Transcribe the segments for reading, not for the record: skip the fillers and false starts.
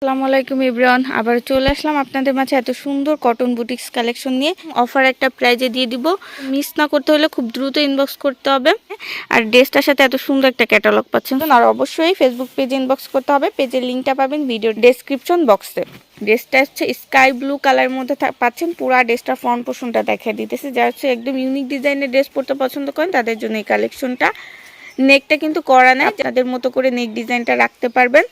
আসসালামু আলাইকুম এভরিওয়ান, আবার চলে আসলাম আপনাদের মাঝে এত সুন্দর কটন বুটিক্স কালেকশন নিয়ে। অফার একটা প্রাইজে দিয়ে দিব, মিস না করতে হলে খুব দ্রুত ইনবক্স করতে হবে। আর ড্রেসটার সাথে এত সুন্দর একটা ক্যাটালগ পাচ্ছেন, আর অবশ্যই ফেসবুক পেজে ইনবক্স করতে হবে। পেজের লিঙ্কটা পাবেন ভিডিও ডেসক্রিপশন বক্সে। ড্রেসটা হচ্ছে স্কাই ব্লু কালারের মধ্যে পাচ্ছেন। পুরা ড্রেসটা ফ্রন্ট পোর্শনটা দেখা দিতেছে, যা হচ্ছে একদম ইউনিক ডিজাইনের ড্রেস পরতে পছন্দ করেন তাদের জন্য এই কালেকশনটা। নেকটা কিন্তু করা নাই, তাদের মতো করে নেক ডিজাইনটা রাখতে পারবেন।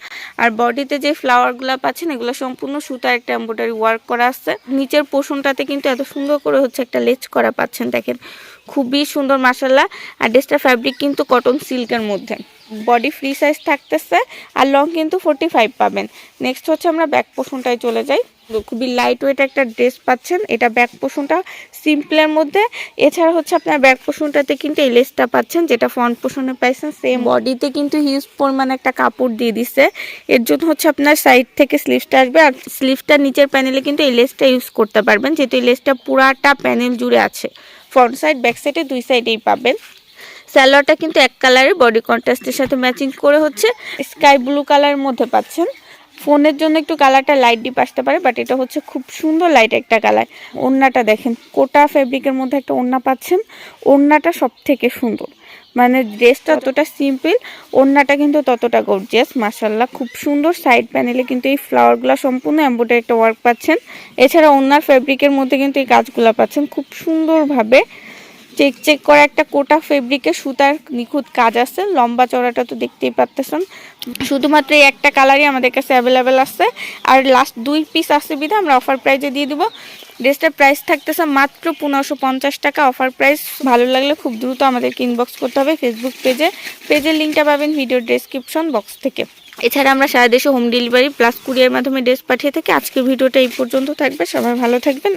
আর বডিতে যে ফ্লাওয়ারগুলো পাচ্ছেন এগুলো সম্পূর্ণ সুতার একটা এমব্রয়ডারি ওয়ার্ক করা আছে। নিচের পোর্শনটাতে কিন্তু এত সুন্দর করে হচ্ছে একটা লেচ করা পাচ্ছেন, দেখেন খুবই সুন্দর মাশাআল্লাহ। আর ড্রেসটার ফ্যাব্রিক কিন্তু কটন সিল্কের মধ্যে, বডি ফ্রি সাইজ থাকতেছে আর লং কিন্তু 45 পাবেন। নেক্সট হচ্ছে আমরা ব্যাক পোর্শনটায় চলে যাই। খুবই লাইট ওয়েট একটা ড্রেস পাচ্ছেন, এটা ব্যাক পোর্শনটা সিম্পলের মধ্যে। এছাড়া হচ্ছে আপনার ব্যাক পোর্শনটাতে কিন্তু এই লেসটা পাচ্ছেন, যেটা ফ্রন্ট পোর্শনে পাইছেন সেম। বডিতে কিন্তু হিউজ পরিমাণ একটা কাপড় দিয়ে দিছে, এর জন্য হচ্ছে আপনার সাইড থেকে স্লিভসটা আসবে। আর স্লিভসটার নিচের প্যানেলে কিন্তু এই লেসটা ইউজ করতে পারবেন, যেহেতু এই লেসটা পুরাটা প্যানেল জুড়ে আছে। ফ্রন্ট সাইড ব্যাক সাইডে দুই সাইডেই পাবেন। স্যালোয়ারটা কিন্তু এক কালারের, বডি কন্ট্রাস্টের সাথে ম্যাচিং করে হচ্ছে স্কাই ব্লু কালারের মধ্যে পাচ্ছেন। ফোনের জন্য একটু কালারটা লাইট ডিপ আসতে পারে, বাট এটা হচ্ছে খুব সুন্দর লাইট একটা কালার। ওড়নাটা দেখেন, কোটা ফেব্রিকের মধ্যে একটা ওড়না পাচ্ছেন। ওড়নাটা সব থেকে সুন্দর, মানে ড্রেসটা যতটা সিম্পল ওড়নাটা কিন্তু ততটা গর্জিয়াস মাশাআল্লাহ, খুব সুন্দর। সাইড প্যানেলে কিন্তু এই ফ্লাওয়ারগুলো সম্পূর্ণ এমব্রয়ডারি একটা ওয়ার্ক পাচ্ছেন। এছাড়া ওড়নার ফেব্রিকের মধ্যে কিন্তু এই কাজগুলো পাচ্ছেন খুব সুন্দরভাবে। চেক চেক করা একটা কোটা ফেব্রিকে সুতার নিখুঁত কাজ আছে। লম্বা চওড়াটা তো দেখতেই পাচ্ছেন। শুধুমাত্র এই একটা কালারই আমাদের কাছে অ্যাভেলেবেল আছে, আর লাস্ট 2 পিস আছে বিধা আমরা অফার প্রাইজে দিয়ে দিব। ড্রেসটার প্রাইস থাকতেছে মাত্র 1550 টাকা অফার প্রাইস। ভালো লাগলে খুব দ্রুত আমাদেরকে ইনবক্স করতে হবে ফেসবুক পেজে। পেজের লিঙ্কটা পাবেন ভিডিও ডেসক্রিপশন বক্স থেকে। এছাড়া আমরা সারা দেশে হোম ডেলিভারি প্লাস কুরিয়ার মাধ্যমে ড্রেস পাঠিয়ে থাকি। আজকের ভিডিওটা এই পর্যন্ত থাকবে, সবাই ভালো থাকবেন।